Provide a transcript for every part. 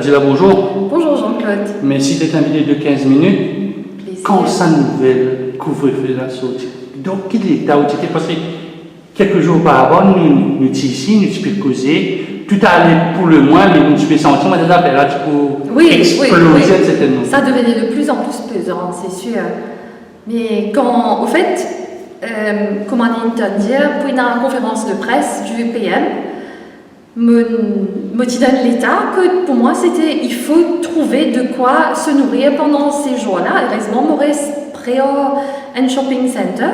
Fadila, bonjour. Bonjour Jean-Claude. Merci d'être invité de 15 minutes. Plaisir. Quand sa nouvelle couvre-feu la sortie, dans quel état où tu étais? Parce que quelques jours auparavant, nous étions ici, nous étions causé, tout allait pour le moins, mais nous étions sentis, on a des appels pour exploser, etc. Ça devenait de plus en plus pesant, c'est sûr. Mais quand, au fait, comme on dit, pour une conférence de presse du PM, me donne l'état que pour moi c'était il faut trouver de quoi se nourrir pendant ces jours-là. Heureusement, Maurice près un shopping center.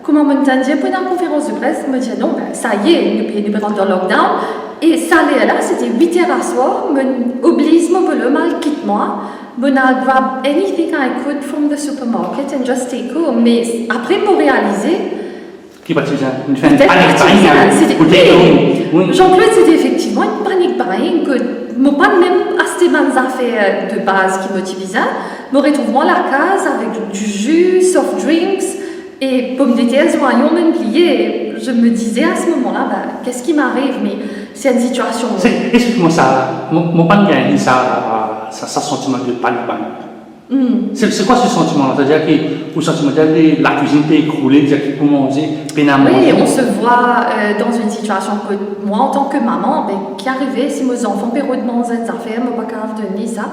Comment me dire pour une conférence de presse, me dit non, ben, ça y est, nous rentrons dans le lockdown. Et ça allait là, c'était 8h à soir, me oblige mon le mal quitte moi. I grab anything I could from the supermarket and just take home. Mais après pour réaliser. Qui va une fin de panique buying. Jean-Claude, c'était effectivement une panique buying que je pas même acheté mes affaires de base qui me motivaient. Je retrouve moi la case avec du jus, soft drinks et pommes de terre, oignons même pliés. Je me disais à ce moment-là, bah, qu'est-ce qui m'arrive? Mais c'est une situation. Explique-moi ça. Mon panique buying, ça sentiment de panique buying. C'est quoi ce sentiment-là? C'est-à-dire que le sentiment de la cuisine peut écrouler, c'est-à-dire qu'il faut manger, peine à manger. Oui, on se voit dans une situation que moi, en tant que maman, qui arrivait si mes enfants peuvent manger des affaires, je ne peux pas donner ça.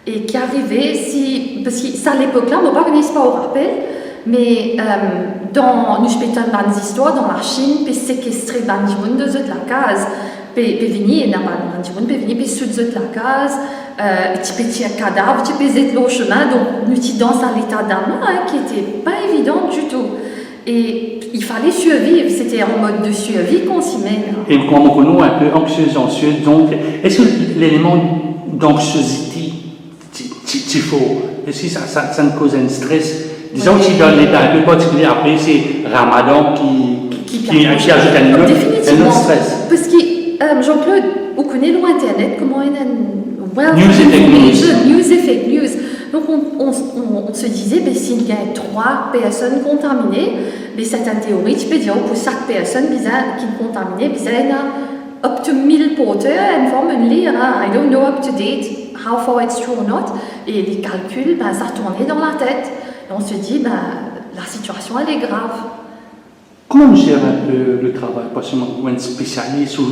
Et qui arrivait si, parce que ça à l'époque-là, je ne peux pas pas au rappel, mais dans nous spétons dans des histoires dans la Chine, puis séquestrer dans le monde de la case. Puis venir, n'a pas de venir, puis sous de la case, tu peux tirer un cadavre, tu peux zettre le chemin, donc nous étions dans un état d'âme qui n'était pas évident du tout. Et il fallait survivre, c'était en mode de survie qu'on s'y met. Et quand on connaît un peu anxieuse, donc, est-ce que l'élément d'anxiosité, tu faut, est-ce que ça nous cause un stress? Disons que dans l'état un peu particulier, après c'est Ramadan qui ajoute un autre stress. Parce que Jean-Claude, vous connaissez l'Internet, comment il y a news et fake news. Donc on se disait, s'il y a 3 personnes contaminées, c'est une théorie, tu peux dire pour chaque personne qui est contaminée, il y a up to 1000 porteurs, informally, I don't know up to date how far it's true or not, et les calculs, ça tournait dans la tête. Et on se dit, la situation elle est grave. Comment on gère un peu le travail? Parce que moi, je suis spécialiste ou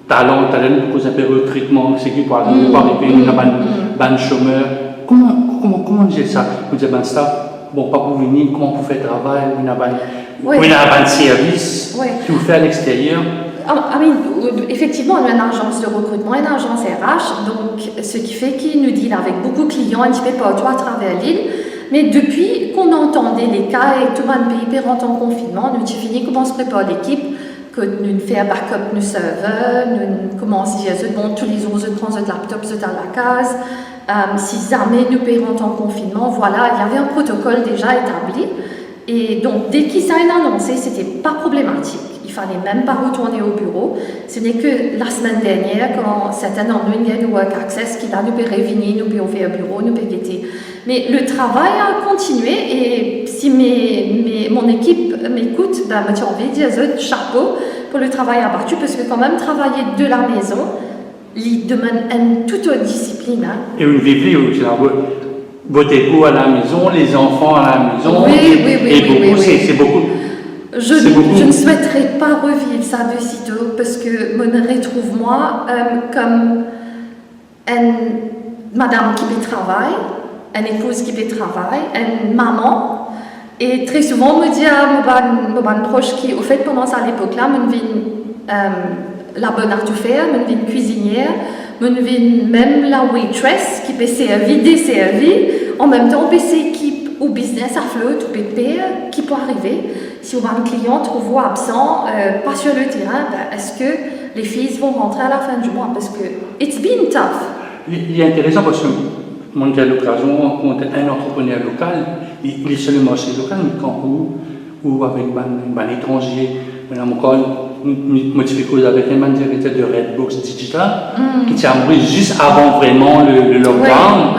talent, pour un peu recrutement, c'est qui pour arriver à un chômeur. Comment on gère ça? Vous dites, staff, bon, pas pour venir, comment vous faites le travail? Vous avez un service que vous faites à l'extérieur? Effectivement, on a une agence de recrutement, une agence RH, donc ce qui fait qu'il nous deal avec beaucoup de clients un petit peu partout à travers l'île. Mais depuis qu'on entendait les cas et tout le pays rentre en confinement, nous avons fini comment se prépare l'équipe, que nous faisons un backup nos serveurs, nous commençons à dire tous les jours, nous prenons notre laptop dans la case. Si jamais nous rentrons en confinement, voilà, il y avait un protocole déjà établi. Et donc, dès qu'il s'est annoncé, ce n'était pas problématique. Il ne fallait même pas retourner au bureau. Ce n'est que la semaine dernière, quand certains d'entre nous ont work access, qui là, nous pouvons revenir, nous pouvons faire un bureau, nous pouvons guetter. Mais le travail a continué et si mon équipe m'écoute, je j'ai envie de dire chapeau pour le travail abattu parce que quand même travailler de la maison, il demande une toute autre discipline. Et une vie aussi, votre époux à la maison, les enfants à la maison, c'est beaucoup. Je ne souhaiterais pas revivre ça de sitôt parce que je me retrouve moi comme une madame qui fait travail, une épouse qui fait travail, une maman. Et très souvent, on me dit à mon proche qui, au fait, pendant ça à l'époque-là, je viens la bonne à tout faire, je viens cuisinière, je viens même la waitress qui peut servir, desservir, en même temps, on peut s'équipe au business à flotte, ou pépère, qui peut arriver. Si on a un client trouve absent, pas sur le terrain, est-ce que les filles vont rentrer à la fin du mois? Parce que it's been tough. Il est intéressant parce que moi, j'ai l'occasion de rencontrer un entrepreneur local, il est sur le marché local, mais quand ou avec un étranger, madame Ocon, modifié avec un directeur de Redbox Digital, qui s'est amoureux juste avant vraiment le lockdown.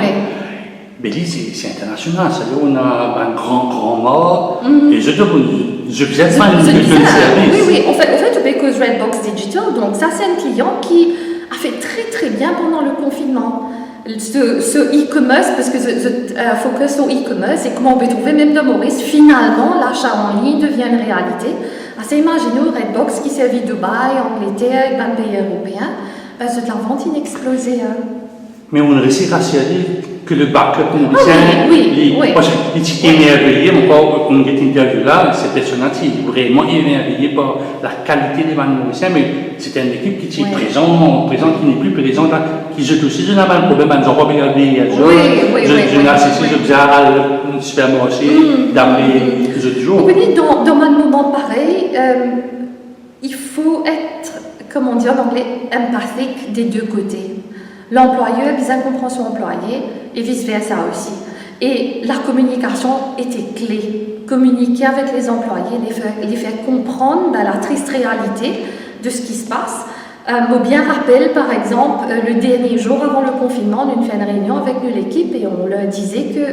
Mais c'est international, c'est-à-dire on a un grand mort, et je vous êtes pas une service. Oui, en fait, because Redbox Digital, donc ça c'est un client qui a fait très très très bien pendant le confinement. Ce e-commerce, parce que je focus sur e-commerce et comment on peut trouver, même dans Maurice, finalement, l'achat en ligne devient une réalité. Alors, imaginez Redbox qui servit Dubaï, Angleterre et plein de pays européens, c'est de la vente inexplosée. Mais on réussit à dire que le backup oui. Moi, je suis émerveillé, on a une interview là, cette personne-là est vraiment émerveillée par la qualité des bandes mauriciens, mais c'était une équipe qui est présente, qui n'est plus présente, qui je aussi, je n'ai pas de problème, ils n'ont pas regardé, je n'ai assisté, je faisais à un supermarché, d'appeler les autres jours. Oui, dans un moment pareil, il faut être, comment dire en anglais, empathique des deux côtés. L'employeur, bien comprend son employé et vice-versa aussi. Et la communication était clé. Communiquer avec les employés, les faire comprendre la triste réalité de ce qui se passe. Moi, bien rappelle, par exemple, le dernier jour avant le confinement, on a fait une réunion avec l'équipe et on leur disait que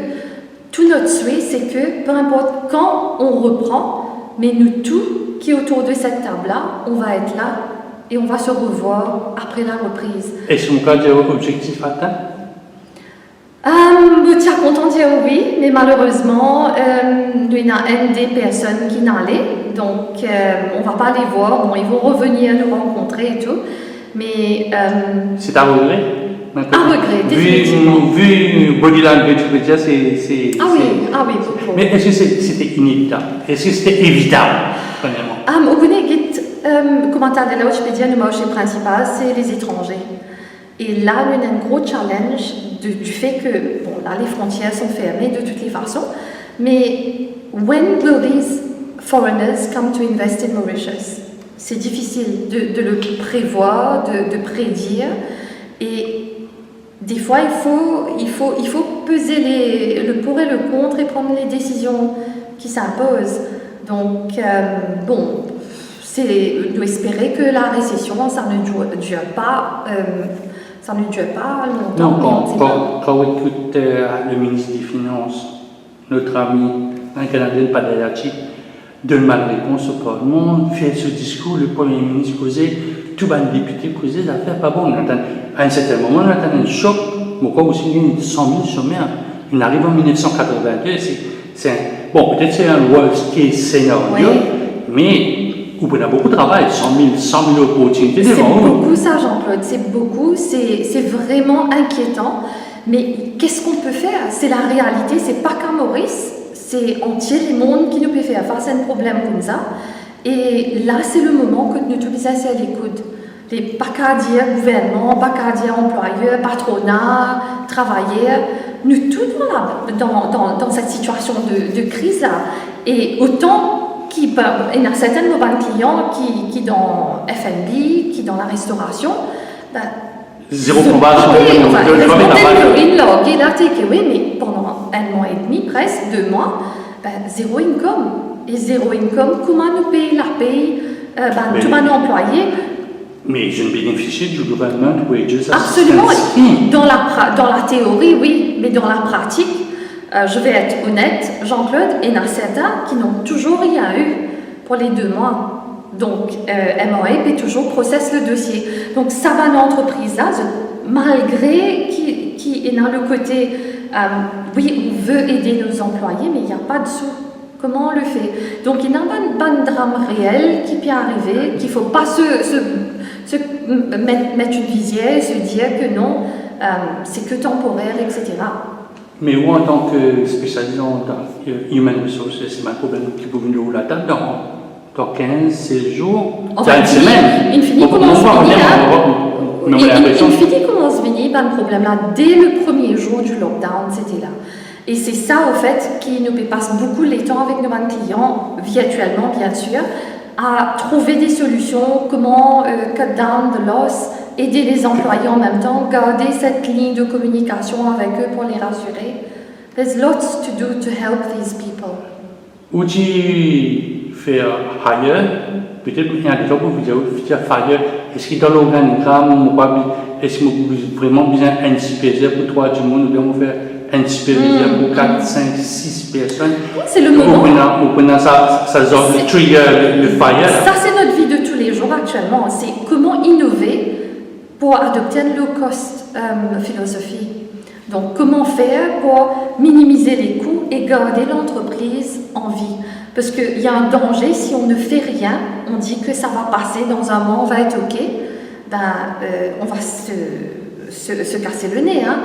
tout notre souhait, c'est que peu importe quand on reprend, mais nous tous qui autour de cette table-là, on va être là et on va se revoir après la reprise. Est-ce qu'on a des objectifs atteints? Je suis content de dire oui, mais malheureusement, il y a une des personnes qui n'allait, donc on ne va pas les voir. Bon, ils vont revenir nous rencontrer et tout, mais... c'est à regret? À regret, définitivement. Vu body language, je veux dire, c'est... Ah oui, beaucoup. Mais est-ce que c'était inévitable? Est-ce que c'était évitable, premièrement? Au Guinée, commentaire de là, je peux dire, le marché principal, c'est les étrangers. Et là, il y a un gros challenge du fait que, bon, là, les frontières sont fermées de toutes les façons, mais when will these foreigners come to invest in Mauritius? C'est difficile de le prévoir, de prédire, et des fois, il faut peser le pour et le contre et prendre les décisions qui s'imposent. Donc, bon, c'est d'espérer que la récession, ça ne dure pas. Ça ne dure pas longtemps. Non, quand on écoute le ministre des Finances, notre ami, un Canadien Padayati, donne mal réponse au Parlement, fait ce discours, le Premier ministre causait, tout le député causait, ça fait pas bon. À un certain moment, on attend un choc, pourquoi aussi il y a 100 000 chômeurs. Il arrive en 1982, bon, peut-être c'est un worst case scénario, mais on a beaucoup de travail, 100 000 opportunités devant nous. C'est beaucoup ça, Jean-Claude, c'est beaucoup, c'est vraiment inquiétant. Mais qu'est-ce qu'on peut faire? C'est la réalité, c'est pas qu'à Maurice, c'est entier le monde qui nous peut faire face à un problème comme ça. Et là, c'est le moment que nous tous assez à l'écoute. Pas qu'à dire gouvernement, pas qu'à dire employeur, patronat, travailleurs, nous tous dans cette situation de crise là. Et autant il y a certains de nos clients qui dans F&B, qui dans la restauration, zéro combat, mais pendant un mois et demi, presque 2 mois, zéro income. Et zéro income, comment nous payer la paye, tout le monde employé. Mais je ne bénéficie du gouvernement wages. Absolument. Dans la théorie, oui, mais dans la pratique, je vais être honnête, Jean-Claude, il y en a certains qui n'ont toujours rien eu pour les 2 mois. Donc, MOA peut toujours processer le dossier. Donc, ça va l'entreprise-là, malgré qu'il y a le côté, oui, on veut aider nos employés, mais il n'y a pas de sous. Comment on le fait? Donc, il y a un drame réel qui peut arriver, qu'il ne faut pas mettre une visière et se dire que non, c'est que temporaire, etc. Mais vous, en tant que spécialiste dans Human Resources, c'est un problème qui peut venir où la table dans 15, 16 jours, dans une semaine. Infini commence à venir, le problème là, dès le premier jour du lockdown, c'était là. Et c'est ça, au fait, qui nous passe beaucoup les temps avec nos clients, virtuellement, bien sûr, à trouver des solutions, comment cut down the loss, aider les employés en même temps, garder cette ligne de communication avec eux pour les rassurer. There's lots to do to help these people. Ou tu fais hire, peut-être qu'il y a des gens qui vous disent fire, est-ce qu'il y a dans l'organigramme, est-ce que vous vraiment besoin d'un superviseur pour 3 du monde, ou bien vous faire un superviseur pour 4, 5, 6 personnes? C'est le moment. Vous prenez ça zone, le trigger, le fire. Ça, c'est notre vie de tous les jours actuellement. C'est comment innover pour adopter une low-cost philosophie. Donc, comment faire pour minimiser les coûts et garder l'entreprise en vie? Parce qu'il y a un danger si on ne fait rien, on dit que ça va passer, dans un mois on va être OK, on va se casser le nez. Hein.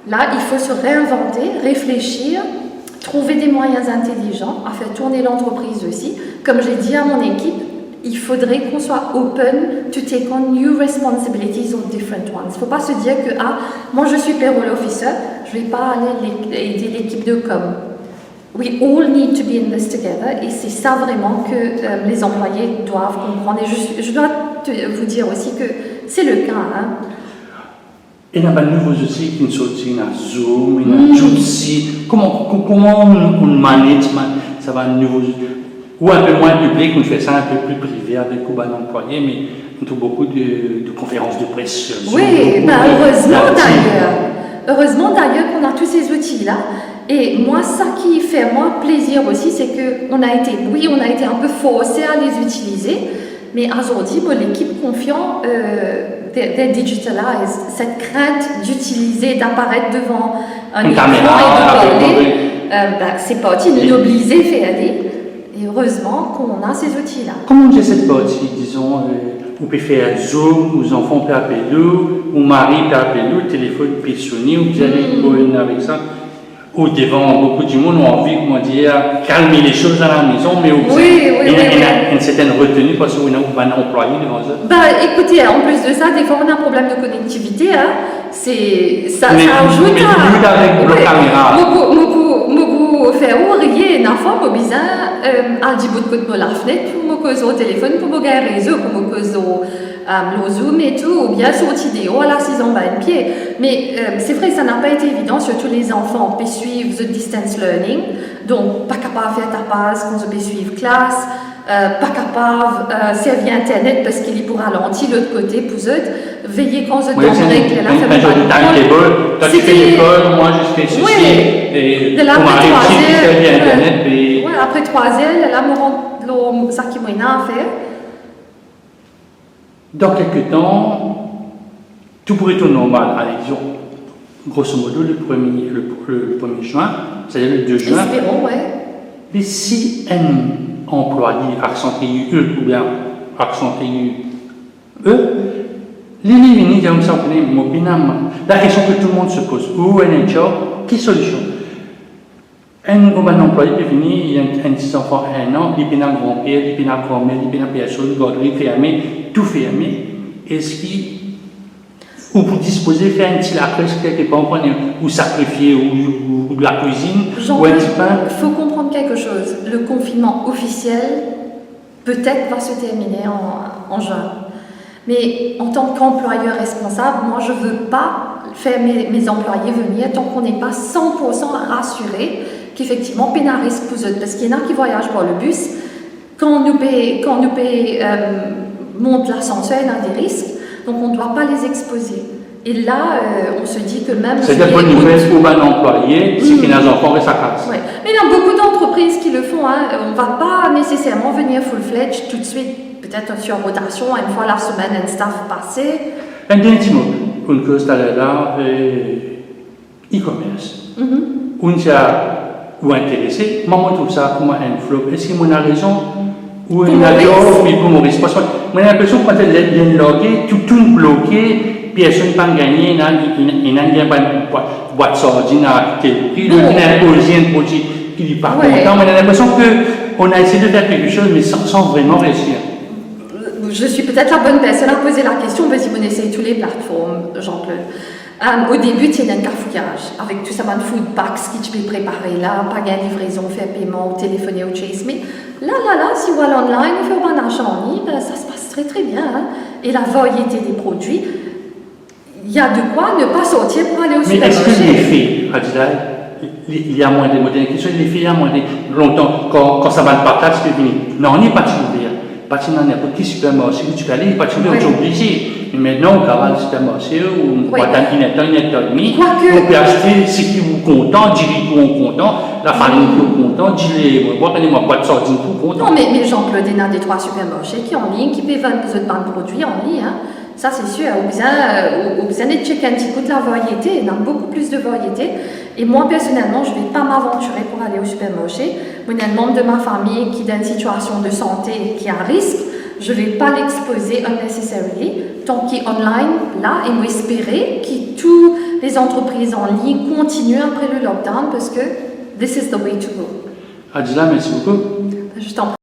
Là, il faut se réinventer, réfléchir, trouver des moyens intelligents à faire tourner l'entreprise aussi. Comme j'ai dit à mon équipe, il faudrait qu'on soit open to take on new responsibilities or different ones. Il ne faut pas se dire que moi je suis payroll officer, je ne vais pas aller aider l'équipe de com. We all need to be in this together et c'est ça vraiment que les employés doivent comprendre. Et je dois vous dire aussi que c'est le cas. Hein. Il y a des nouveaux outils qui sont sortis, il y a Zoom, il y a Jitsi. Comment on manage ça va nouveau ou un peu moins public, on fait ça un peu plus privé avec un employé, mais on trouve beaucoup de conférences de presse. Oui, heureusement d'ailleurs qu'on a tous ces outils-là. Et moi, ça qui fait moins plaisir aussi, c'est qu'on a été un peu forcé à les utiliser, mais aujourd'hui, l'équipe confiante des digitalize, cette crainte d'utiliser, d'apparaître devant un écran et de parler, c'est parti de nous obliger à faire aller. Et heureusement qu'on a ces outils-là. Comment on dit cette partie, disons, on peut faire Zoom, les enfants peuvent appeler, ou mari peut appeler, le téléphone peut sonner, ou vous allez avec ça. Ou devant beaucoup de monde ont envie, comment dire, calmer les choses à la maison, mais il y a une certaine retenue parce qu'on a un employé devant ça. Écoutez, en plus de ça, des fois on a un problème de connectivité, hein. Ça ajoute avec la caméra. Beaucoup faire rien, n'a pas besoin à du bout de la fenêtre pour me causer au téléphone, pour me gagner réseau, pour me causer le Zoom et tout, ou bien sur vidéo à la 6 ans de pied. Mais c'est vrai que ça n'a pas été évident, surtout les enfants peuvent suivre the distance learning, donc pas capable de faire ta passe quand on peut suivre classe, pas capable de servir Internet parce qu'il est pour ralentir l'autre côté pour eux, veiller quand on donne règle la famille. Toi tu fais l'école, moi je fais ceci, et de l'après 3 heures, après 3 heures, là, mon ça qui m'a à faire. Dans quelques temps, tout pourrait être normal. Allez, disons, grosso modo, le 1er juin, c'est-à-dire le 2 juin. Espérons, ouais. Mais si un employé accentué ou bien accentué les lignes, la question que tout le monde se pose, où un HR, quelle solution? Un employé peut venir, il y a un petit enfant, 1 an, il peut un grand-père, il peut un grand-mère, il peut une personne, garderie fermée, tout fermé. Est-ce qu'on peut disposer de faire un petit lacresse quelque part, ou sacrifier, ou de la cuisine, ou un petit pain? Il faut comprendre quelque chose. Le confinement officiel, peut-être, va se terminer en juin. Mais en tant qu'employeur responsable, moi, je ne veux pas faire mes employés venir tant qu'on n'est pas 100% rassuré qu'effectivement, il y a un risque pour eux. Parce qu'il y en a qui voyagent par le bus. Quand nous monte l'ascenseur, il y a des risques. Donc, on ne doit pas les exposer. Et là, on se dit que même... C'est une bonne nouvelle pour un employé, c'est qu'il y a un enfant et sa classe. Ouais. Mais il y a beaucoup d'entreprises qui le font. Hein. On ne va pas nécessairement venir full-fledged tout de suite. Peut-être sur rotation, une fois la semaine, un staff passé. Un dernier mot, une cause là, e-commerce. On ou intéressé, moi je trouve ça comme un flop. Est-ce que a raison ou il a tort, mais pour Maurice? Parce que j'ai l'impression que quand elle est loguée, tout est bloqué, personne ne peut gagner, il n'a pas de boîte sardine à quel prix, il a imposé un produit qui n'est pas content, mais j'ai l'impression qu'on a essayé de faire quelque chose, mais sans vraiment réussir. Je suis peut-être la bonne personne à poser la question, mais si vous essayez toutes les plateformes, Jean-Claude. Au début, il y a un carfouillage avec tout ça, de food packs qui tu peux préparer là, pas de livraison, faire paiement, ou téléphoner au chase. Mais là, si vous allez online, vous faites un achat en ligne, ça se passe très très bien. Hein? Et la variété des produits, il y a de quoi ne pas sortir pour aller au supermarché. Mais est-ce que les filles, il y a moins de modèles, les filles, il y a moins de longtemps, quand ça va le partage, c'est fini. Non, on n'est pas toujours bien. Pas dans n'importe quel supermarché où tu peux aller, pas toujours obligé. Mais maintenant, on va au supermarché où on va dans une demi, on peut acheter ce qui vous content, du riz pour content, la farine pour content, du lait, moi, pas de sardine pour content. Non, mais Jean-Claude, il y a des 3 supermarchés qui en ligne, qui peuvent vendre de produits en ligne. Hein. Ça, c'est sûr. Au besoin de checker un petit coup de la variété, il y a beaucoup plus de variété. Et moi, personnellement, je ne vais pas m'aventurer pour aller au supermarché. Moi, il y a un membre de ma famille qui est dans une situation de santé qui a un risque. Je ne vais pas l'exposer unnecessarily. Tant qu'il est online, là, et m'espérer que toutes les entreprises en ligne continuent après le lockdown parce que this is the way to go. Adila, merci beaucoup. Je t'en prie.